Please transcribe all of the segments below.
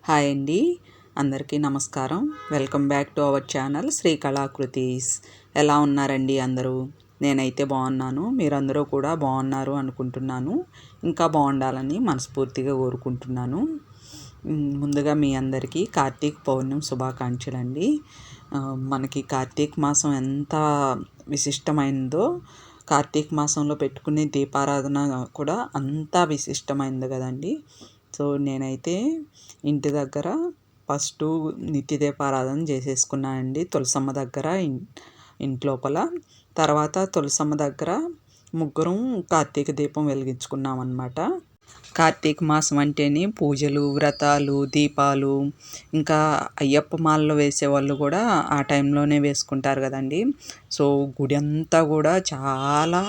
Hi అండి, అందరికీ నమస్కారం. Welcome back to our channel Sri Kalakritis. ఎలా ఉన్నారండి అందరూ? నేనైతే బాగున్నాను. మీరందరూ కూడా బాగున్నారు అనుకుంటున్నాను. ఇంకా బాగుండాలని మనస్ఫూర్తిగా కోరుకుంటున్నాను. ముందుగా మీ అందరికీ కార్తీక పౌర్ణమి శుభాకాంక్షలు అండి. మనకి కార్తీక మాసం ఎంత విశిష్టమైందో, కార్తీక మాసంలో పెట్టుకునే దీపారాధన కూడా అంతా విశిష్టమైంది కదండి. సో నేనైతే ఇంటి దగ్గర ఫస్ట్ నిత్య దీపారాధన చేసేసుకున్నానండి. తులసమ్మ దగ్గర ఇంట్లోపల. తర్వాత తులసమ్మ దగ్గర ముగ్గురం కార్తీక దీపం వెలిగించుకున్నాం అన్నమాట. కార్తీక మాసం అంటేనే పూజలు, వ్రతాలు, దీపాలు, ఇంకా అయ్యప్ప మాలలో వేసేవాళ్ళు కూడా ఆ టైంలోనే వేసుకుంటారు కదండి. సో గుడి అంతా కూడా చాలా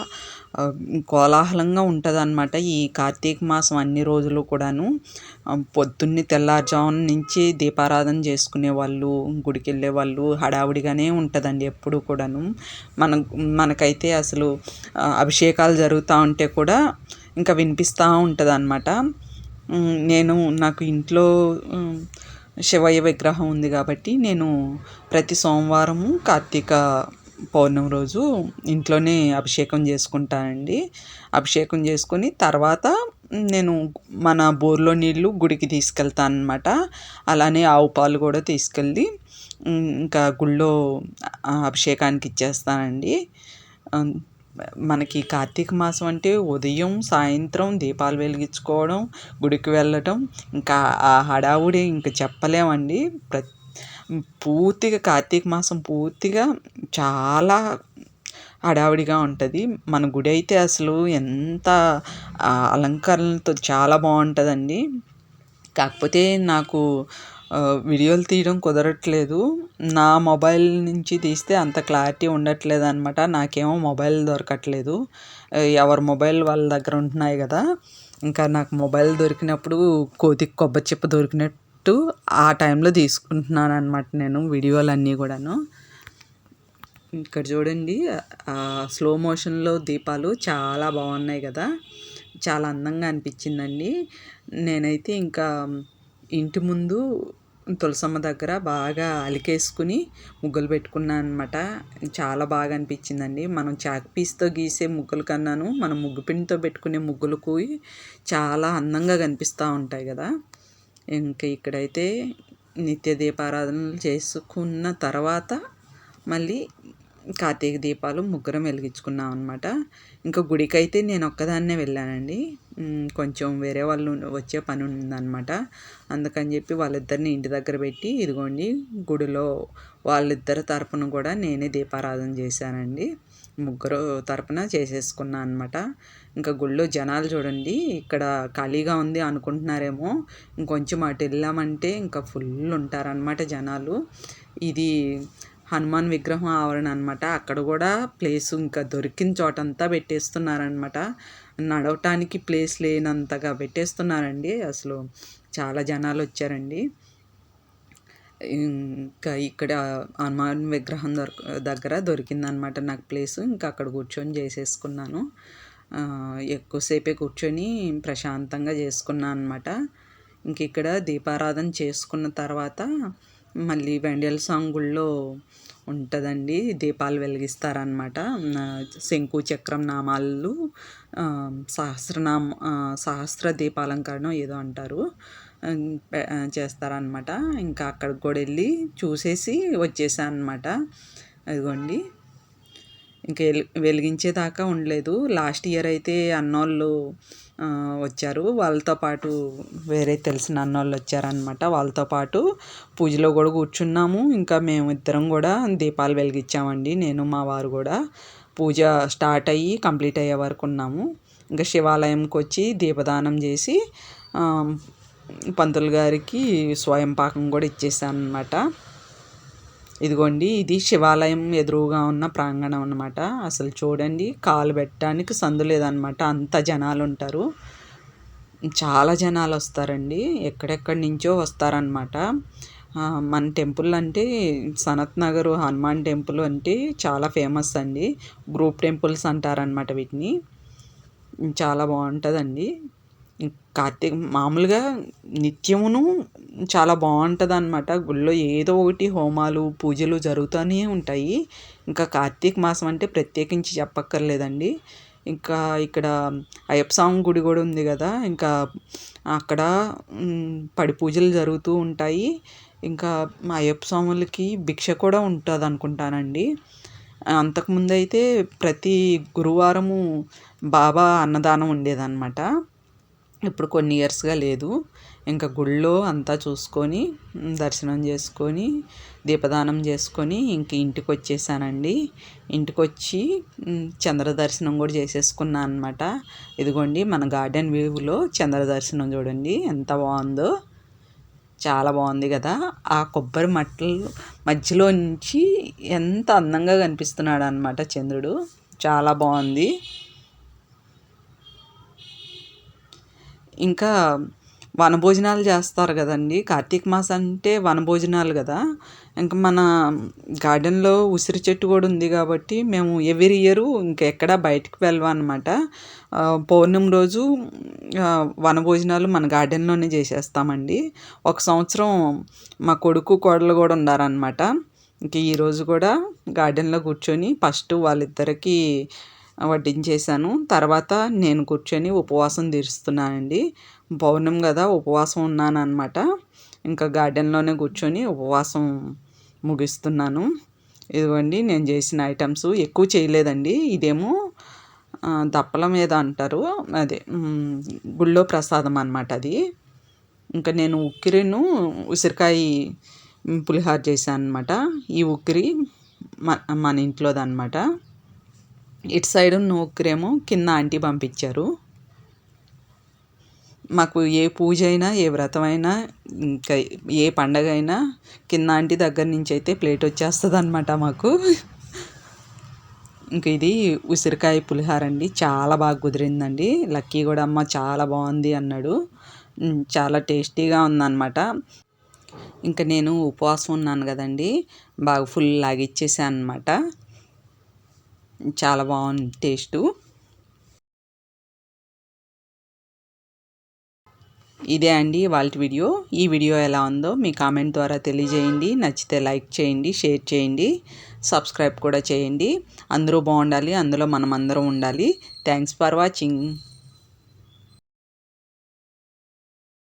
కోలాహలంగా ఉంటుంది అన్నమాట ఈ కార్తీక మాసం అన్ని రోజులు కూడాను. పొద్దున్నే తెల్లారుజామున నుంచి దీపారాధన చేసుకునే వాళ్ళు, గుడికి వెళ్ళే వాళ్ళు హడావుడిగానే ఉంటుందండి ఎప్పుడు కూడాను. మనకైతే అసలు అభిషేకాలు జరుగుతూ ఉంటే కూడా ఇంకా వినిపిస్తూ ఉంటుంది అన్నమాట. నాకు ఇంట్లో శివయ్య విగ్రహం ఉంది కాబట్టి నేను ప్రతి సోమవారము కార్తీక పౌర్ణమి రోజు ఇంట్లోనే అభిషేకం చేసుకుంటానండి. అభిషేకం చేసుకొని తర్వాత నేను మన బోర్లో నీళ్ళు గుడికి తీసుకెళ్తాను అనమాట. అలానే ఆవు పాలు కూడా తీసుకెళ్ళి ఇంకా గుళ్ళో అభిషేకానికి ఇచ్చేస్తానండి. మనకి కార్తీక మాసం అంటే ఉదయం సాయంత్రం దీపాలు వెలిగించుకోవడం, గుడికి వెళ్ళటం, ఇంకా ఆ హడావుడి ఇంకా చెప్పలేమండి. పూర్తిగా కార్తీక మాసం పూర్తిగా చాలా హడావిడిగా ఉంటుంది. మన గుడి అయితే అసలు ఎంత అలంకరణలతో చాలా బాగుంటుందండి. కాకపోతే నాకు వీడియోలు తీయడం కుదరట్లేదు. నా మొబైల్ నుంచి తీస్తే అంత క్లారిటీ ఉండట్లేదు అనమాట. నాకేమో మొబైల్ దొరకట్లేదు. ఎవరి మొబైల్ వాళ్ళ దగ్గర ఉంటున్నాయి కదా. ఇంకా నాకు మొబైల్ దొరికినప్పుడు కోతికి కొబ్బరి చిప్ప దొరికినట్టు ఆ టైంలో తీసుకుంటున్నాను అనమాట నేను వీడియోలన్నీ కూడాను. ఇక్కడ చూడండి, స్లో మోషన్లో దీపాలు చాలా బాగున్నాయి కదా, చాలా అందంగా అనిపించిందండి. నేనైతే ఇంకా ఇంటి ముందు తులసమ్మ దగ్గర బాగా అలికేసుకుని ముగ్గులు పెట్టుకున్నాను అనమాట. చాలా బాగా అనిపించిందండి. మనం చాక్ పీస్తో గీసే ముగ్గుల కన్నాను మనం ముగ్గు పిండితో పెట్టుకునే ముగ్గులకు చాలా అందంగా కనిపిస్తూ ఉంటాయి కదా. ఇంకా ఇక్కడైతే నిత్య దీపారాధనలు చేసుకున్న తర్వాత మళ్ళీ కార్తీక దీపాలు ముగ్గురం వెలిగించుకున్నాం అనమాట. ఇంకా గుడికైతే నేను ఒక్కదాన్నే వెళ్ళానండి. కొంచెం వేరే వాళ్ళు వచ్చే పని ఉందన్నమాట. అందుకని చెప్పి వాళ్ళిద్దరిని ఇంటి దగ్గర పెట్టి ఇదిగోండి గుడిలో వాళ్ళిద్దరి తరపున కూడా నేనే దీపారాధన చేశానండి. ముగ్గురు తరపున చేసేసుకున్నాను అనమాట. ఇంకా గుళ్ళో జనాలు చూడండి, ఇక్కడ ఖాళీగా ఉంది అనుకుంటున్నారేమో, ఇంకొంచెం అటు వెళ్ళామంటే ఇంకా ఫుల్ ఉంటారనమాట జనాలు. ఇది హనుమాన్ విగ్రహం ఆవరణ అనమాట. అక్కడ కూడా ప్లేస్ ఇంకా దొరికిన చోటంతా పెట్టేస్తున్నారనమాట. నడవటానికి ప్లేస్ లేనంతగా పెట్టేస్తున్నారండి. అసలు చాలా జనాలు వచ్చారండి. ఇంకా ఇక్కడ హనుమాన్ విగ్రహం దగ్గర దొరికిందనమాట నాకు ప్లేసు. ఇంకా అక్కడ కూర్చొని చేసేసుకున్నాను. ఎక్కువసేపే కూర్చొని ప్రశాంతంగా చేసుకున్నాను అనమాట. ఇంక ఇక్కడ దీపారాధన చేసుకున్న తర్వాత మళ్ళీ వెండియల స్వామి గుళ్ళో ఉంటుందండి, దీపాలు వెలిగిస్తారనమాట. శంకు చక్రం నామాలు, సహస్ర దీపాలంకరణం ఏదో అంటారు, చేస్తారనమాట. ఇంకా అక్కడికి కూడా వెళ్ళి చూసేసి వచ్చేసాను అనమాట. అదిగోండి, ఇంకా వెలిగించేదాకా ఉండలేదు. లాస్ట్ ఇయర్ అయితే అన్నోళ్ళు వచ్చారు, వాళ్ళతో పాటు వేరే తెలిసిన అన్నోళ్ళు వచ్చారనమాట. వాళ్ళతో పాటు పూజలో కూడా కూర్చున్నాము. ఇంకా మేమిద్దరం కూడా దీపాలు వెలిగించామండి, నేను మా వారు కూడా. పూజ స్టార్ట్ అయ్యి కంప్లీట్ అయ్యే వరకు ఉన్నాము. ఇంకా శివాలయంకి వచ్చి దీపదానం చేసి పంతులు గారికి స్వయం పాకం కూడా ఇచ్చేసాను అనమాట. ఇదిగోండి, ఇది శివాలయం ఎదురుగా ఉన్న ప్రాంగణం అనమాట. అసలు చూడండి, కాలు పెట్టడానికి సందు లేదనమాట, అంత జనాలు ఉంటారు. చాలా జనాలు వస్తారండి, ఎక్కడెక్కడి నుంచో వస్తారనమాట. మన టెంపుల్ అంటే సనత్ నగర్ హనుమాన్ టెంపుల్ అంటే చాలా ఫేమస్ అండి. గ్రూప్ టెంపుల్స్ అంటారనమాట వీటిని. చాలా బాగుంటుందండి. కార్తీక మామూలుగా నిత్యమును చాలా బాగుంటుందన్నమాట. గుళ్ళో ఏదో ఒకటి హోమాలు పూజలు జరుగుతూనే ఉంటాయి. ఇంకా కార్తీక మాసం అంటే ప్రత్యేకించి చెప్పక్కర్లేదండి. ఇంకా ఇక్కడ అయ్యప్ప స్వామి గుడి కూడా ఉంది కదా, ఇంకా అక్కడ పడి పూజలు జరుగుతూ ఉంటాయి. ఇంకా మా అయ్యప్ప స్వాములకి భిక్ష కూడా ఉంటుంది అనుకుంటానండి. అంతకుముందు అయితే ప్రతి గురువారము బాబా అన్నదానం ఉండేదన్నమాట. ఇప్పుడు కొన్ని ఇయర్స్గా లేదు. ఇంకా గుళ్ళో అంతా చూసుకొని దర్శనం చేసుకొని దీపదానం చేసుకొని ఇంక ఇంటికి వచ్చేసానండి. ఇంటికి వచ్చి చంద్ర దర్శనం కూడా చేసేసుకున్నాను అనమాట. ఇదిగోండి మన గార్డెన్ వ్యూలో చంద్ర దర్శనం చూడండి ఎంత బాగుందో, చాలా బాగుంది కదా. ఆ కొబ్బరి మట్టలు మధ్యలో నుంచి ఎంత అందంగా కనిపిస్తున్నాడు అనమాట చంద్రుడు, చాలా బాగుంది. ఇంకా వనభోజనాలు చేస్తారు కదండి, కార్తీక మాసం అంటే వనభోజనాలు కదా. ఇంకా మన గార్డెన్లో ఉసిరి చెట్టు కూడా ఉంది కాబట్టి మేము ఎవ్రీ ఇయర్ ఇంకెక్కడా బయటికి వెళ్ళమన్నమాట. పౌర్ణమి రోజు వనభోజనాలు మన గార్డెన్లోనే చేసేస్తామండి. ఒక సంవత్సరం మా కొడుకు కోడలు కూడా ఉన్నారనమాట. ఇంక ఈరోజు కూడా గార్డెన్లో కూర్చొని ఫస్ట్ వాళ్ళిద్దరికీ వడ్డించేసాను. తర్వాత నేను కూర్చొని ఉపవాసం తీరుస్తున్నానండి. పౌర్ణమి కదా, ఉపవాసం ఉన్నాను అనమాట. ఇంకా గార్డెన్లోనే కూర్చొని ఉపవాసం ముగిస్తున్నాను. ఇదిగోండి నేను చేసిన ఐటమ్స్ ఎక్కువ చేయలేదండి. ఇదేమో దప్పల మీద అంటారు, అదే గుళ్ళో ప్రసాదం అనమాట అది. ఇంకా నేను ఉక్కిరిను ఉసిరికాయ పులిహార చేశాను అనమాట. ఈ ఉక్కిరి మన ఇంట్లోదన్నమాట. ఇటు సైడు ఉక్కిరేమో కింద ఆంటీ పంపించారు. మాకు ఏ పూజ అయినా ఏ వ్రతం అయినా ఇంకా ఏ పండగ అయినా కింద ఆంటీ దగ్గర నుంచి అయితే ప్లేట్ వచ్చేస్తుంది అనమాట మాకు. ఇంక ఇది ఉసిరికాయ పులిహార అండి, చాలా బాగా కుదిరిందండి. లక్కీ కూడా అమ్మ చాలా బాగుంది అన్నాడు. చాలా టేస్టీగా ఉందన్నమాట. ఇంకా నేను ఉపవాసం ఉన్నాను కదండి, బాగా ఫుల్ లాగిచ్చేసాను అనమాట. చాలా బాగుంది టేస్టు. ఇదే అండి వాళ్ళ వీడియో. ఈ వీడియో ఎలా ఉందో మీ కామెంట్ ద్వారా తెలియజేయండి. నచ్చితే లైక్ చేయండి, షేర్ చేయండి, సబ్స్క్రైబ్ కూడా చేయండి. అందరూ బాగుండాలి, అందులో మనం అందరం ఉండాలి. Thanks for watching.